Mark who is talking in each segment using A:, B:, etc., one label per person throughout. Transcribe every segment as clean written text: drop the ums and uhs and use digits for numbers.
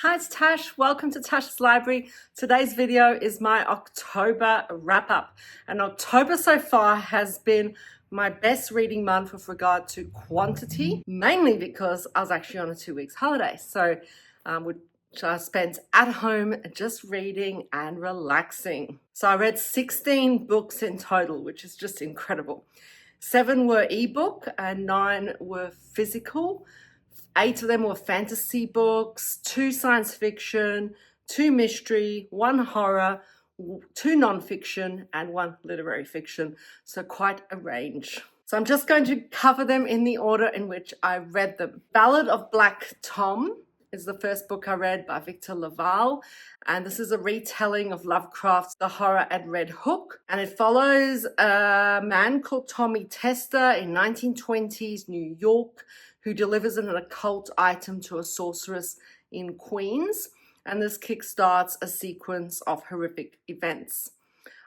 A: Hi, it's Tash. Welcome to Tash's Library. Today's video is my October wrap-up. And October so far has been my best reading month with regard to quantity, mainly because I was actually on a 2 weeks holiday. So which I spent at home just reading and relaxing. So I read 16 books in total, which is just incredible. 7 were ebook and 9 were physical. 8 of them were fantasy books, 2 science fiction, 2 mystery, 1 horror, 2 non-fiction, and 1 literary fiction. So quite a range. So I'm just going to cover them in the order in which I read them. Ballad of Black Tom is the first book I read by Victor LaValle, and this is a retelling of Lovecraft's The Horror at Red Hook, and it follows a man called Tommy Tester in 1920s New York who delivers an occult item to a sorceress in Queens, and this kickstarts a sequence of horrific events.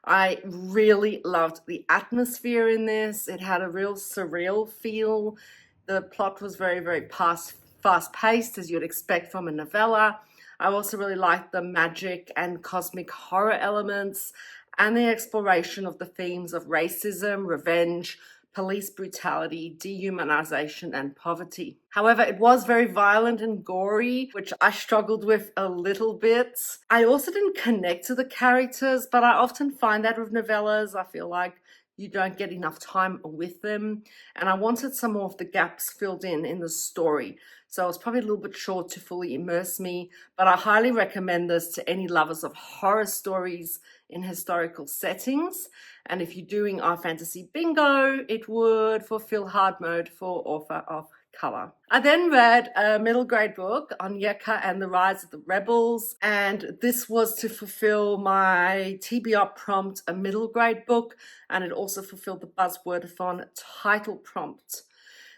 A: I really loved the atmosphere in this. It had a real surreal feel. The plot was very fast-paced, as you'd expect from a novella. I also really liked the magic and cosmic horror elements and the exploration of the themes of racism, revenge, police brutality, dehumanization, and poverty. However, it was very violent and gory, which I struggled with a little bit. I also didn't connect to the characters, but I often find that with novellas. I feel like you don't get enough time with them, and I wanted some more of the gaps filled in the story. So it was probably a little bit short to fully immerse me, but I highly recommend this to any lovers of horror stories in historical settings. And if you're doing our fantasy bingo, it would fulfill hard mode for author of color. I then read a middle grade book, Onyeka and the Rise of the Rebels, and this was to fulfill my TBR prompt, a middle grade book, and it also fulfilled the Buzzwordathon title prompt.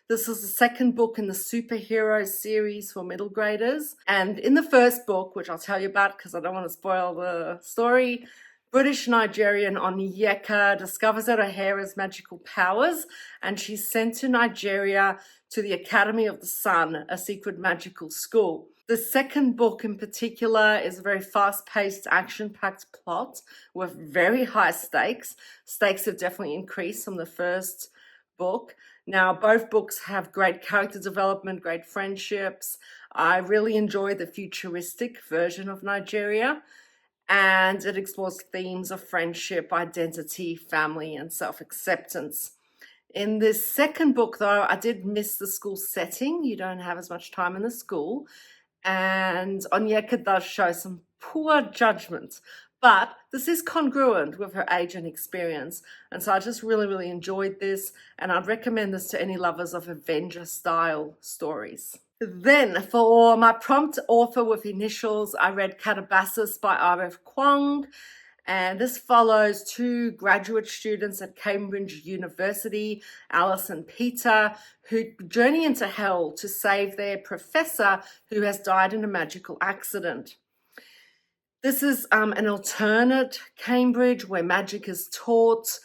A: This is the second book in the superhero series for middle graders, and in the first book, which I'll tell you about because I don't want to spoil the story, British Nigerian Onyeka discovers that her hair has magical powers, and she's sent to Nigeria to the Academy of the Sun, a secret magical school. The second book in particular is a very fast-paced, action-packed plot with very high stakes. Stakes have definitely increased from the first book. Now, both books have great character development, great friendships. I really enjoy the futuristic version of Nigeria, and it explores themes of friendship, identity, family, and self-acceptance. In this second book, though, I did miss the school setting. You don't have as much time in the school, and Onyeka does show some poor judgment, but this is congruent with her age and experience, and so I just really enjoyed this, and I'd recommend this to any lovers of Avenger-style stories. Then, for my prompt author with initials, I read Katabasis by R.F. Kuang, and this follows 2 graduate students at Cambridge University, Alice and Peter, who journey into hell to save their professor who has died in a magical accident. This is an alternate Cambridge where magic is taught,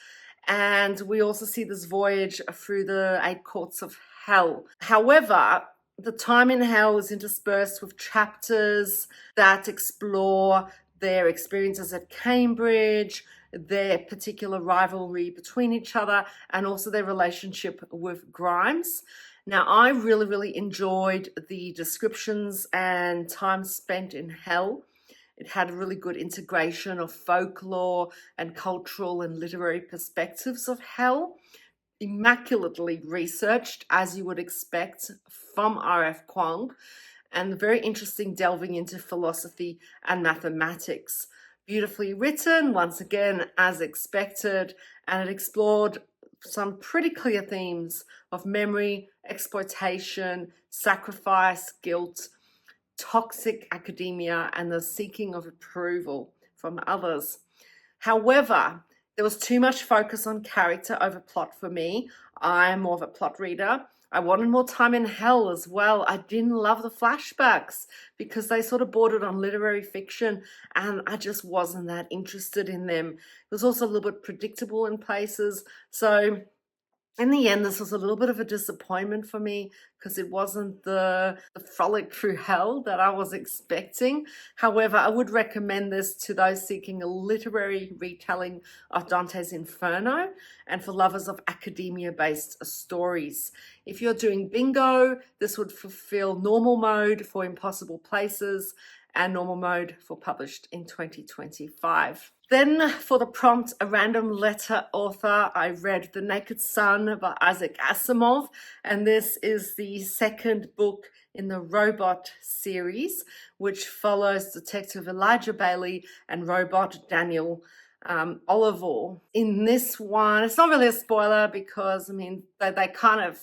A: and we also see this voyage through the 8 courts of hell. However, the time in hell is interspersed with chapters that explore their experiences at Cambridge, their particular rivalry between each other, and also their relationship with Grimes. Now, I really enjoyed the descriptions and time spent in hell. It had a really good integration of folklore and cultural and literary perspectives of hell, immaculately researched, as you would expect from R.F. Kuang, and very interesting delving into philosophy and mathematics. Beautifully written, once again, as expected, and it explored some pretty clear themes of memory, exploitation, sacrifice, guilt, toxic academia, and the seeking of approval from others. However, there was too much focus on character over plot for me. I'm more of a plot reader. I wanted more time in hell as well. I didn't love the flashbacks because they sort of bordered on literary fiction, and I just wasn't that interested in them. It was also a little bit predictable in places. So In the end, this was a little bit of a disappointment for me because it wasn't the frolic through hell that I was expecting. However, I would recommend this to those seeking a literary retelling of Dante's Inferno and for lovers of academia-based stories. If you're doing bingo, this would fulfill normal mode for Impossible Places and normal mode for published in 2025. Then for the prompt, a random letter author, I read The Naked Sun by Isaac Asimov, and this is the second book in the Robot series, which follows Detective Elijah Bailey and robot Daniel Oliver. In this one, it's not really a spoiler because, I mean, they kind of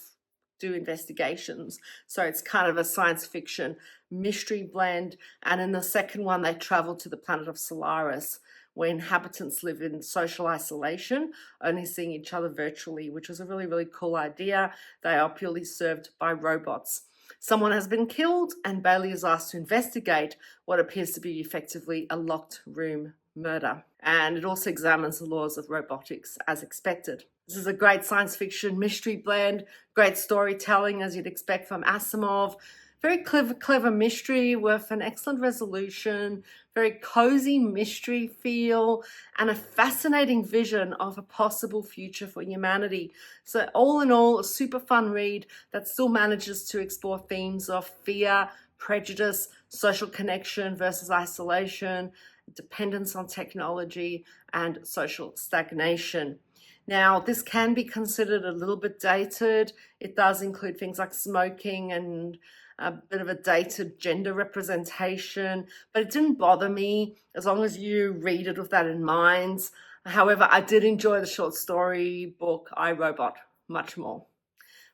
A: do investigations, so it's kind of a science fiction mystery blend. And in the second one, they travel to the planet of Solaris, where inhabitants live in social isolation, only seeing each other virtually, which was a really, really cool idea. They are purely served by robots. Someone has been killed, and Bailey is asked to investigate what appears to be effectively a locked room murder. And it also examines the laws of robotics as expected. This is a great science fiction mystery blend, great storytelling as you'd expect from Asimov. Very clever mystery with an excellent resolution, very cozy mystery feel, and a fascinating vision of a possible future for humanity. So all in all, a super fun read that still manages to explore themes of fear, prejudice, social connection versus isolation, dependence on technology, and social stagnation. Now, this can be considered a little bit dated. It does include things like smoking and a bit of a dated gender representation, but it didn't bother me as long as you read it with that in mind. However, I did enjoy the short story book I, Robot much more.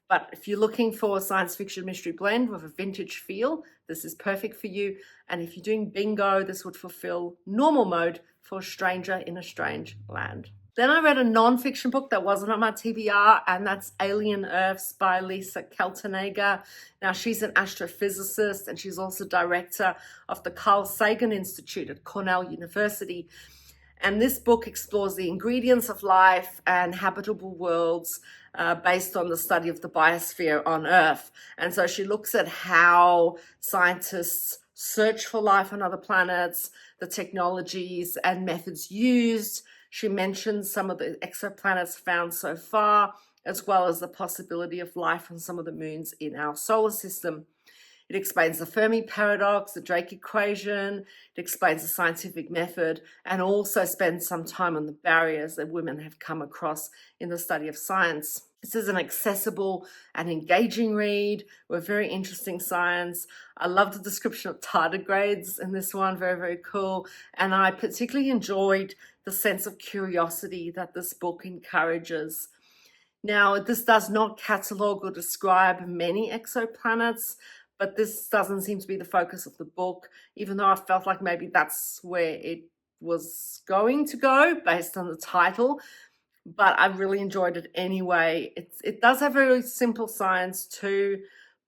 A: But if you're looking for a science fiction mystery blend with a vintage feel, this is perfect for you. And if you're doing bingo, this would fulfill normal mode for a stranger in a strange land. Then I read a non-fiction book that wasn't on my TBR, and that's Alien Earths by Lisa Kaltenegger. Now, she's an astrophysicist, and she's also director of the Carl Sagan Institute at Cornell University. And this book explores the ingredients of life and habitable worlds based on the study of the biosphere on Earth. And so she looks at how scientists search for life on other planets, the technologies and methods used. She mentions some of the exoplanets found so far, as well as the possibility of life on some of the moons in our solar system. It explains the Fermi paradox, the Drake equation, it explains the scientific method, and also spends some time on the barriers that women have come across in the study of science. This is an accessible and engaging read with very interesting science. I love the description of tardigrades in this one, very, very cool. And I particularly enjoyed the sense of curiosity that this book encourages. Now, this does not catalogue or describe many exoplanets, but this doesn't seem to be the focus of the book, even though I felt like maybe that's where it was going to go based on the title. But I really enjoyed it anyway. It does have very simple science too,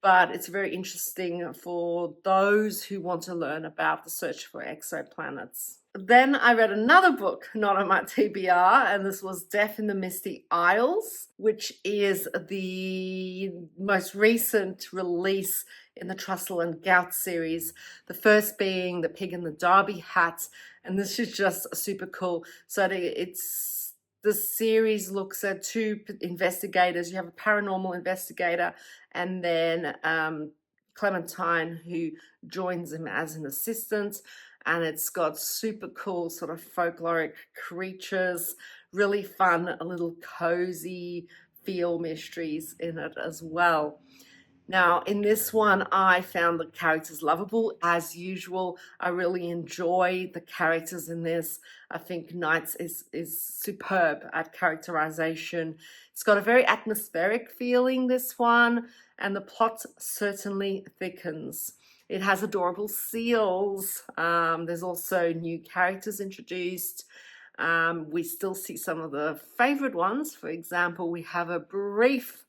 A: but it's very interesting for those who want to learn about the search for exoplanets. Then I read another book, not on my TBR, and this was Death in the Misty Isles, which is the most recent release in the Trussell and Gout series. The first being The Pig in the Derby Hat, and this is just super cool. So the series looks at two investigators. You have a paranormal investigator and then Clementine, who joins him as an assistant. And it's got super cool sort of folkloric creatures, really fun, a little cozy feel mysteries in it as well. Now, in this one, I found the characters lovable as usual. I really enjoy the characters in this. I think Knights is superb at characterization. It's got a very atmospheric feeling, this one, and the plot certainly thickens. It has adorable seals. There's also new characters introduced. We still see some of the favorite ones. For example, we have a brief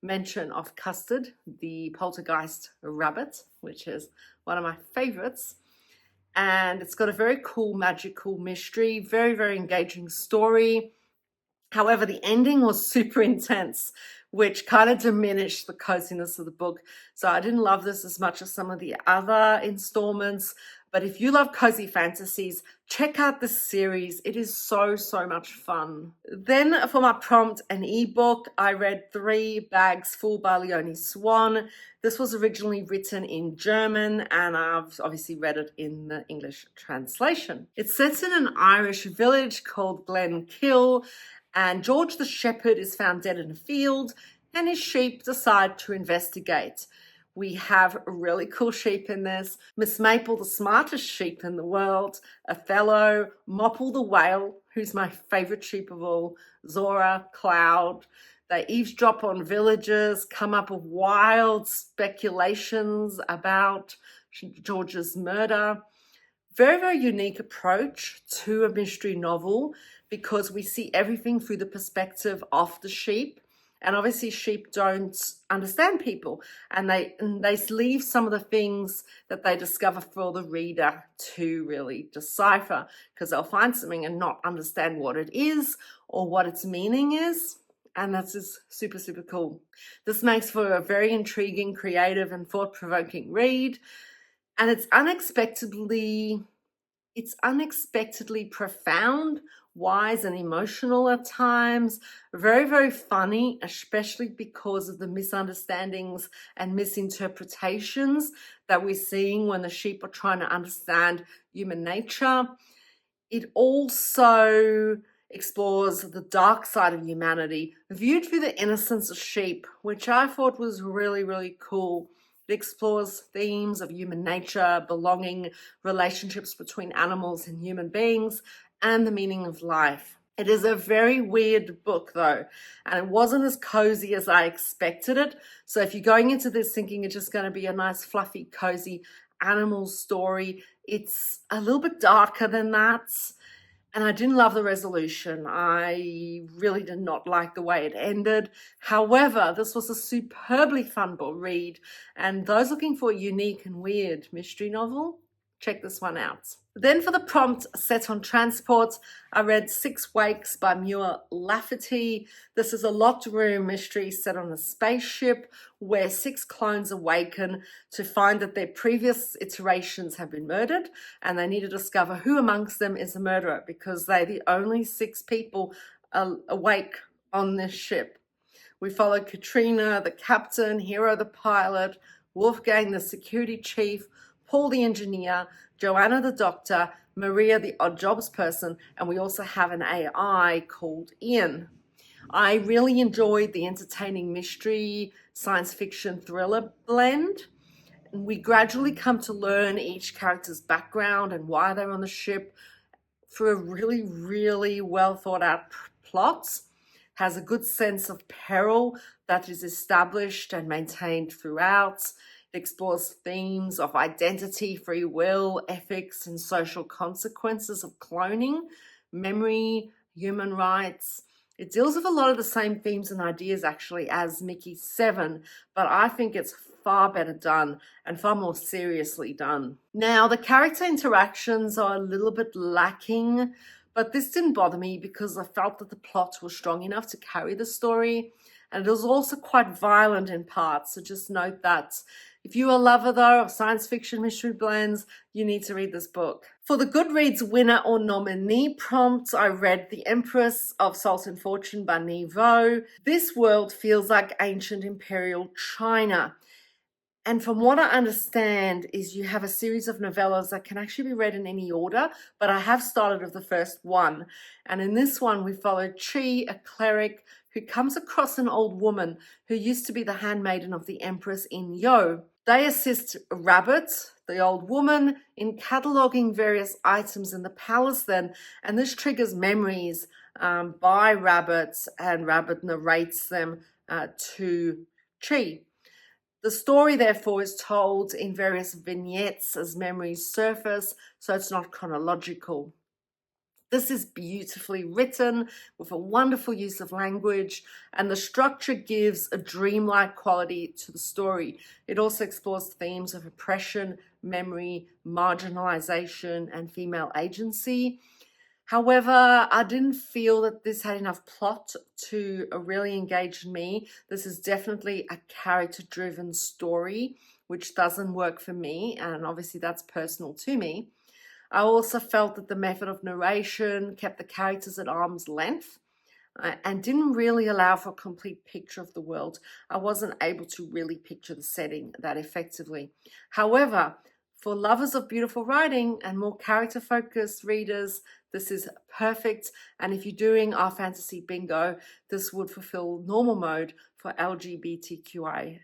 A: mention of Custard, the poltergeist rabbit, which is one of my favorites. And it's got a very cool magical mystery, very, very engaging story. However, the ending was super intense, which kind of diminished the coziness of the book. So I didn't love this as much as some of the other installments. But if you love cozy fantasies, check out this series. It is so, so much fun. Then for my prompt, an ebook, I read 3 Bags Full by Leonie Swan. This was originally written in German, and I've obviously read it in the English translation. It's set in an Irish village called Glen Kill, and George the shepherd is found dead in a field, and his sheep decide to investigate. We have really cool sheep in this. Miss Maple, the smartest sheep in the world, Othello, Mopple the whale, who's my favorite sheep of all, Zora, Cloud. They eavesdrop on villagers, come up with wild speculations about George's murder. Very, very unique approach to a mystery novel because we see everything through the perspective of the sheep. And obviously sheep don't understand people, and they leave some of the things that they discover for the reader to really decipher, because they'll find something and not understand what it is or what its meaning is. And that's just super, super cool. This makes for a very intriguing, creative, and thought-provoking read. And it's unexpectedly profound, wise, and emotional at times. Very, very funny, especially because of the misunderstandings and misinterpretations that we're seeing when the sheep are trying to understand human nature. It also explores the dark side of humanity, viewed through the innocence of sheep, which I thought was really, really cool. It explores themes of human nature, belonging, relationships between animals and human beings, and the meaning of life. It is a very weird book though, and it wasn't as cozy as I expected it. So if you're going into this thinking it's just going to be a nice, fluffy, cozy animal story, it's a little bit darker than that. And I didn't love the resolution. I really did not like the way it ended. However, this was a superbly fun book read, and those looking for a unique and weird mystery novel, check this one out. Then for the prompt set on transport, I read 6 Wakes by Muir Lafferty. This is a locked room mystery set on a spaceship where 6 clones awaken to find that their previous iterations have been murdered, and they need to discover who amongst them is the murderer because they're the only 6 people awake on this ship. We follow Katrina, the captain, Hero the pilot, Wolfgang the security chief, Paul the engineer, Joanna the doctor, Maria the odd jobs person, and we also have an AI called Ian. I really enjoyed the entertaining mystery, science fiction thriller blend. We gradually come to learn each character's background and why they're on the ship through a really, really well thought out plot. Has a good sense of peril that is established and maintained throughout. It explores themes of identity, free will, ethics, and social consequences of cloning, memory, human rights. It deals with a lot of the same themes and ideas actually as Mickey 7, but I think it's far better done and far more seriously done. Now, the character interactions are a little bit lacking, but this didn't bother me because I felt that the plot was strong enough to carry the story, and it was also quite violent in parts, so just note that. If you're a lover, though, of science fiction mystery blends, you need to read this book. For the Goodreads winner or nominee prompt, I read The Empress of Salt and Fortune by Nevo. This world feels like ancient imperial China. And from what I understand is you have a series of novellas that can actually be read in any order, but I have started with the first one. And in this one, we follow Chi, a cleric who comes across an old woman who used to be the handmaiden of the Empress in Yo. They assist Rabbit, the old woman, in cataloguing various items in the palace then, and this triggers memories by Rabbit, and Rabbit narrates them to Chi. The story, therefore, is told in various vignettes as memories surface, so it's not chronological. This is beautifully written with a wonderful use of language, and the structure gives a dreamlike quality to the story. It also explores themes of oppression, memory, marginalization, and female agency. However, I didn't feel that this had enough plot to really engage me. This is definitely a character-driven story, which doesn't work for me, and obviously that's personal to me. I also felt that the method of narration kept the characters at arm's length and didn't really allow for a complete picture of the world. I wasn't able to really picture the setting that effectively. However, for lovers of beautiful writing and more character-focused readers, this is perfect. And if you're doing our fantasy bingo, this would fulfill normal mode for LGBTQIA+.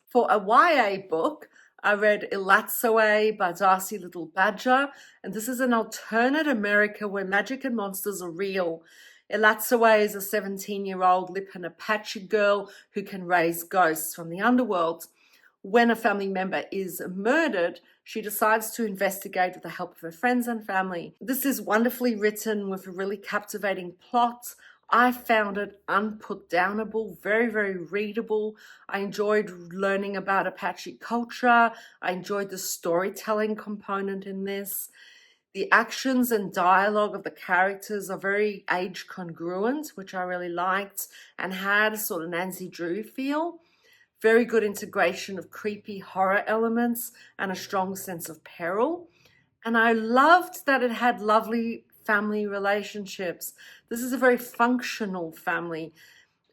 A: For a YA book, I read Elatsoe by Darcy Little Badger, and this is an alternate America where magic and monsters are real. Elatsoe is a 17-year-old Lipan Apache girl who can raise ghosts from the underworld. When a family member is murdered, she decides to investigate with the help of her friends and family. This is wonderfully written with a really captivating plot. I found it unputdownable, very, very readable. I enjoyed learning about Apache culture. I enjoyed the storytelling component in this. The actions and dialogue of the characters are very age congruent, which I really liked, and had a sort of Nancy Drew feel. Very good integration of creepy horror elements and a strong sense of peril. And I loved that it had lovely family relationships. This is a very functional family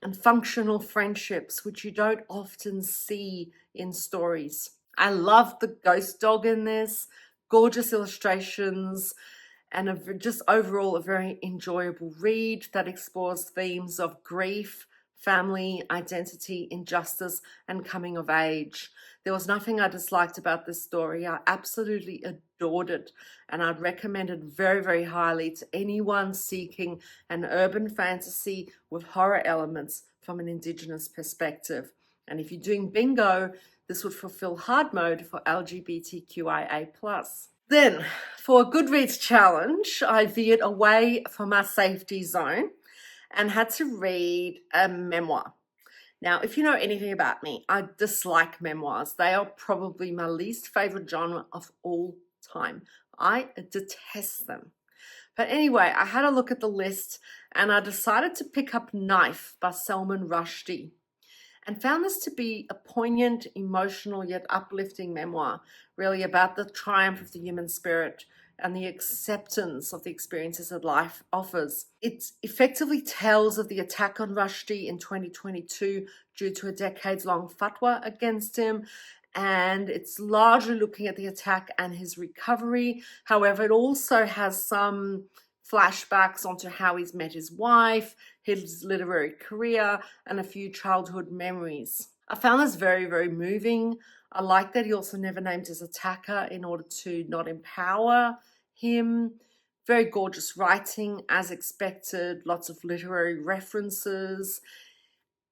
A: and functional friendships, which you don't often see in stories. I loved the ghost dog in this, gorgeous illustrations, and just overall a very enjoyable read that explores themes of grief, family, identity, injustice, and coming of age. There was nothing I disliked about this story. I absolutely adored it, and I'd recommend it very, very highly to anyone seeking an urban fantasy with horror elements from an Indigenous perspective. And if you're doing bingo, this would fulfill hard mode for LGBTQIA+. Then, for a Goodreads challenge, I veered away from my safety zone and had to read a memoir. Now, if you know anything about me, I dislike memoirs. They are probably my least favorite genre of all time. I detest them. But anyway, I had a look at the list and I decided to pick up Knife by Salman Rushdie, and found this to be a poignant, emotional, yet uplifting memoir, really about the triumph of the human spirit and the acceptance of the experiences that life offers. It effectively tells of the attack on Rushdie in 2022 due to a decades-long fatwa against him, and it's largely looking at the attack and his recovery. However, it also has some flashbacks onto how he's met his wife, his literary career, and a few childhood memories. I found this very, very moving. I like that he also never named his attacker in order to not empower him. Very gorgeous writing, as expected, lots of literary references.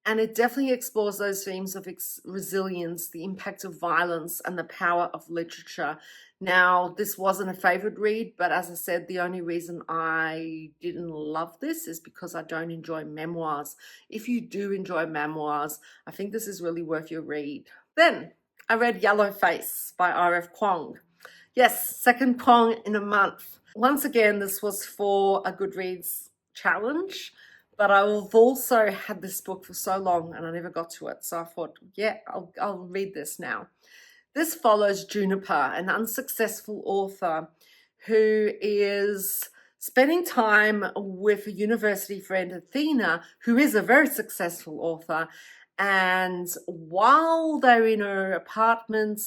A: And it definitely explores those themes of resilience, the impact of violence, and the power of literature. Now, this wasn't a favorite read, but as I said, the only reason I didn't love this is because I don't enjoy memoirs. If you do enjoy memoirs, I think this is really worth your read. Then, I read Yellowface by R.F. Kuang. Yes, second Kuang in a month. Once again, this was for a Goodreads challenge. But I've also had this book for so long and I never got to it. So I thought, yeah, I'll read this now. This follows Juniper, an unsuccessful author who is spending time with a university friend, Athena, who is a very successful author. And while they're in her apartment,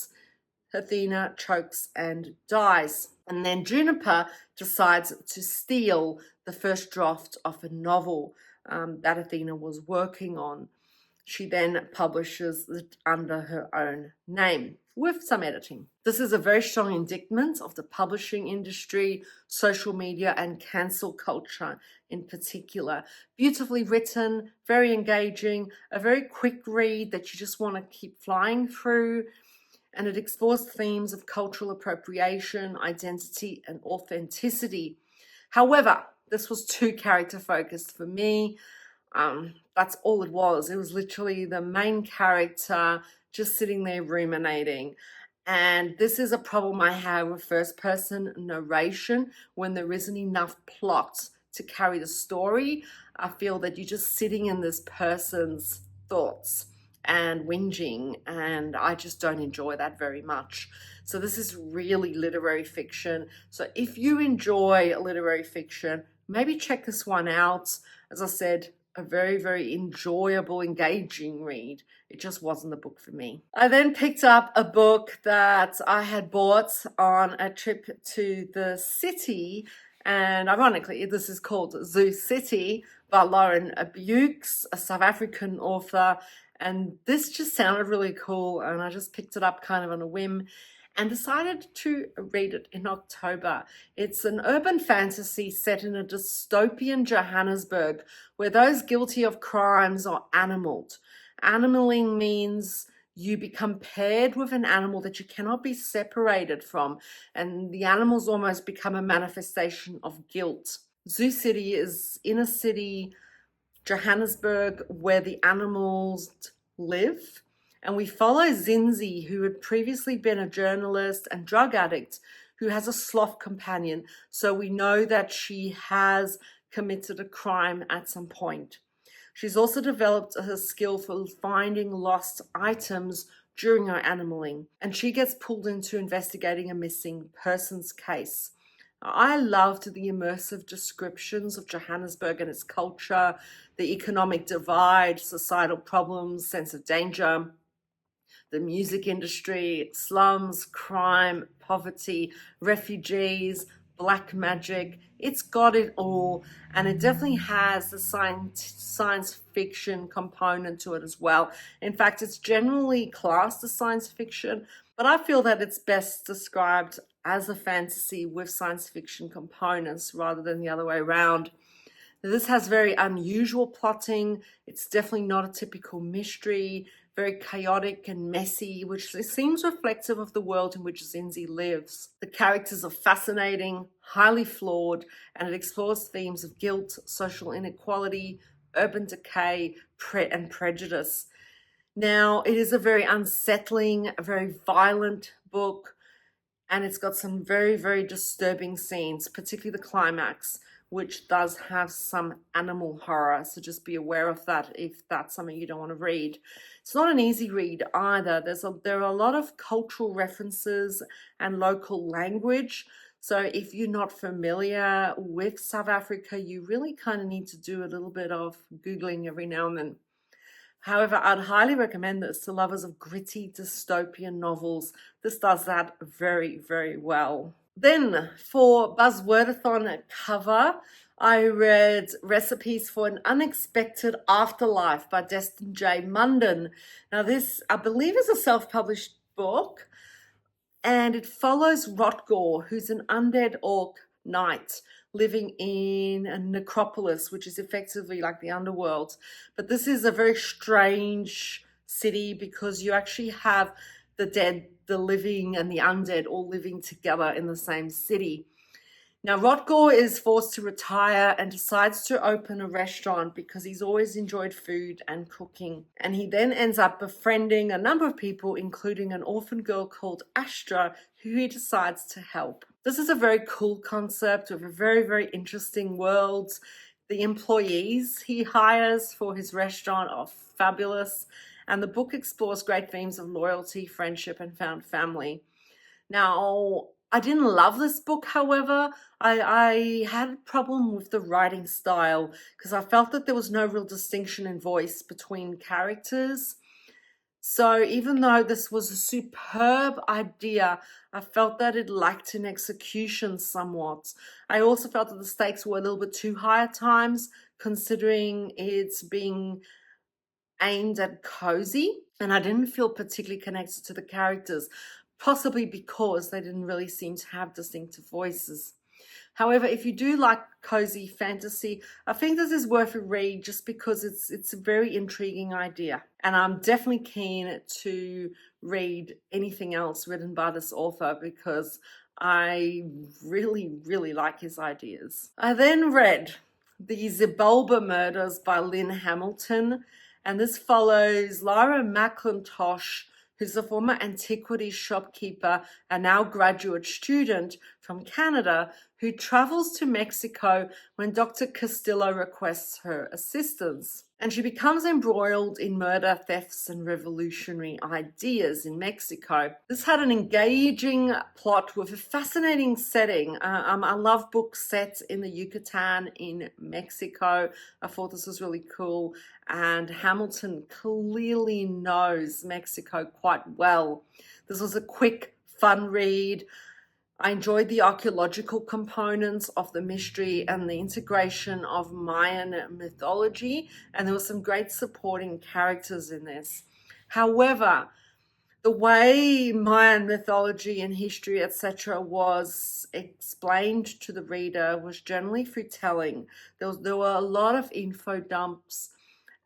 A: Athena chokes and dies. And then Juniper decides to steal the first draft of a novel that Athena was working on. She then publishes it under her own name with some editing. This is a very strong indictment of the publishing industry, social media, and cancel culture in particular. Beautifully written, very engaging, a very quick read that you just want to keep flying through. And it explores themes of cultural appropriation, identity, and authenticity. However, this was too character focused for me. That's all it was. It was literally the main character just sitting there ruminating. And this is a problem I have with first person narration when there isn't enough plot to carry the story. I feel that you're just sitting in this person's thoughts and whinging, and I just don't enjoy that very much. So this is really literary fiction. So if you enjoy literary fiction, maybe check this one out. As I said, a very, very enjoyable, engaging read. It just wasn't the book for me. I then picked up a book that I had bought on a trip to the city, and ironically, this is called Zoo City by Lauren Abukes, a South African author, and this just sounded really cool, and I just picked it up kind of on a whim and decided to read it in October. It's an urban fantasy set in a dystopian Johannesburg where those guilty of crimes are animaled. Animaling means you become paired with an animal that you cannot be separated from, and the animals almost become a manifestation of guilt. Zoo City is inner city Johannesburg where the animals live. And we follow Zinzi, who had previously been a journalist and drug addict, who has a sloth companion. So we know that she has committed a crime at some point. She's also developed a skill for finding lost items during her animaling, and she gets pulled into investigating a missing persons case. I loved the immersive descriptions of Johannesburg and its culture, the economic divide, societal problems, sense of danger, the music industry, slums, crime, poverty, refugees, black magic. It's got it all, and it definitely has the science fiction component to it as well. In fact, it's generally classed as science fiction, but I feel that it's best described as a fantasy with science fiction components rather than the other way around. This has very unusual plotting. It's definitely not a typical mystery, very chaotic and messy, which seems reflective of the world in which Zinzi lives. The characters are fascinating, highly flawed, and it explores themes of guilt, social inequality, urban decay, and prejudice. Now, it is a very unsettling, a very violent book, and it's got some very, very disturbing scenes, particularly the climax, which does have some animal horror. So just be aware of that if that's something you don't want to read. It's not an easy read either. There are a lot of cultural references and local language. So if you're not familiar with South Africa, you really kind of need to do a little bit of Googling every now and then. However, I'd highly recommend this to lovers of gritty dystopian novels. This does that very, very well. Then for Buzzwordathon cover, I read Recipes for an Unexpected Afterlife by Destin J. Munden. Now this, I believe, is a self-published book, and it follows Rotgor, who's an undead orc knight living in a necropolis, which is effectively like the underworld. But this is a very strange city because you actually have the dead, the living, and the undead all living together in the same city. Now, Rotgor is forced to retire and decides to open a restaurant because he's always enjoyed food and cooking. And he then ends up befriending a number of people, including an orphan girl called Astra, who he decides to help. This is a very cool concept with a very, very interesting world. The employees he hires for his restaurant are fabulous, and the book explores great themes of loyalty, friendship, and found family. Now, I didn't love this book, however. I had a problem with the writing style because I felt that there was no real distinction in voice between characters. So even though this was a superb idea, I felt that it lacked in execution somewhat. I also felt that the stakes were a little bit too high at times, considering it's being aimed at cozy, and I didn't feel particularly connected to the characters, possibly because they didn't really seem to have distinctive voices. However, if you do like cozy fantasy, I think this is worth a read just because it's a very intriguing idea. And I'm definitely keen to read anything else written by this author because I really, really like his ideas. I then read the Xibalba Murders by Lynn Hamilton, and this follows Lyra McIntosh, who's a former antiquities shopkeeper and now graduate student from Canada, who travels to Mexico when Dr. Castillo requests her assistance. And she becomes embroiled in murder, thefts, and revolutionary ideas in Mexico. This had an engaging plot with a fascinating setting. I love books set in the Yucatan in Mexico. I thought this was really cool. And Hamilton clearly knows Mexico quite well. This was a quick, fun read. I enjoyed the archaeological components of the mystery and the integration of Mayan mythology, and there were some great supporting characters in this. However, the way Mayan mythology and history, etc., was explained to the reader was generally through telling. There were a lot of info dumps,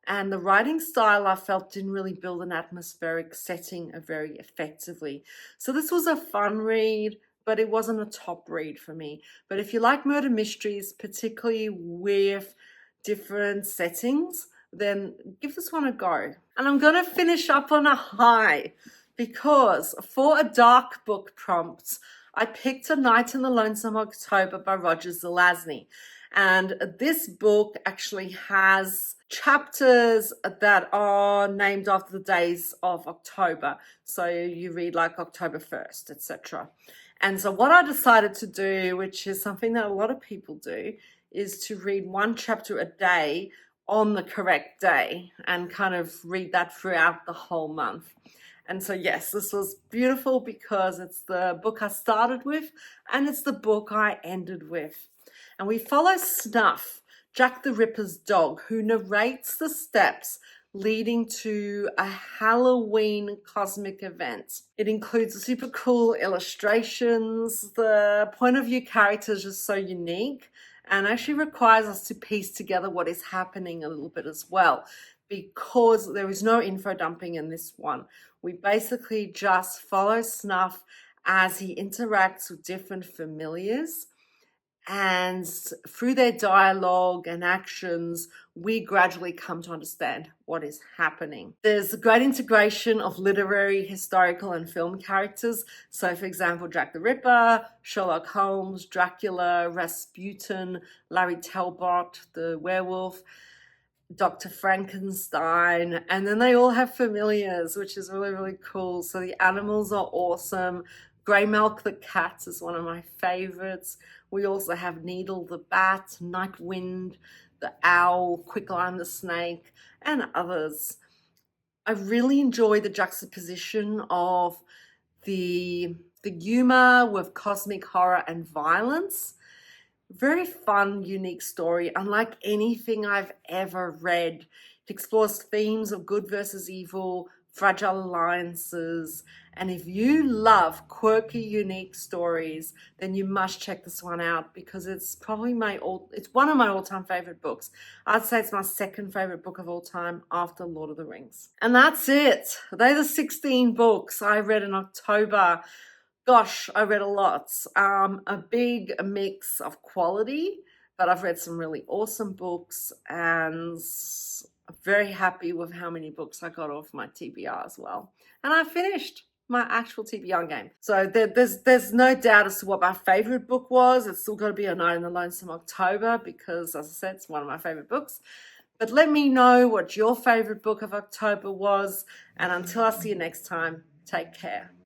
A: and the writing style, I felt, didn't really build an atmospheric setting very effectively. So this was a fun read, but it wasn't a top read for me. But if you like murder mysteries, particularly with different settings, then give this one a go. And I'm going to finish up on a high, because for a dark book prompt, I picked A Night in the Lonesome October by Roger Zelazny. And this book actually has chapters that are named after the days of October. So you read like October 1st, etc. And so what I decided to do, which is something that a lot of people do, is to read one chapter a day on the correct day and kind of read that throughout the whole month. And so yes, this was beautiful because it's the book I started with and it's the book I ended with. And we follow Snuff, Jack the Ripper's dog, who narrates the steps leading to a Halloween cosmic event. It includes super cool illustrations. The point of view characters is just so unique and actually requires us to piece together what is happening a little bit as well, because there is no info dumping in this one. We basically just follow Snuff as he interacts with different familiars, and through their dialogue and actions, we gradually come to understand what is happening. There's a great integration of literary, historical, and film characters. So, for example, Jack the Ripper, Sherlock Holmes, Dracula, Rasputin, Larry Talbot, the werewolf, Dr. Frankenstein, and then they all have familiars, which is really, really cool. So the animals are awesome. Grey Milk the cat is one of my favorites. We also have Needle the bat, Nightwind the owl, Quicklime the snake, and others. I really enjoy the juxtaposition of the humor with cosmic horror and violence. Very fun, unique story, unlike anything I've ever read. It explores themes of good versus evil, fragile alliances, and if you love quirky, unique stories, then you must check this one out, because it's probably it's one of my all-time favorite books. I'd say it's my second favorite book of all time after Lord of the Rings. And that's it. They're the 16 books I read in October. Gosh, I read a lot. A big mix of quality, but I've read some really awesome books, and I'm very happy with how many books I got off my TBR as well. And I finished my actual TBR game. So there's no doubt as to what my favorite book was. It's still got to be A Night in the Lonesome October, because, as I said, it's one of my favorite books. But let me know what your favorite book of October was. And until I see you next time, take care.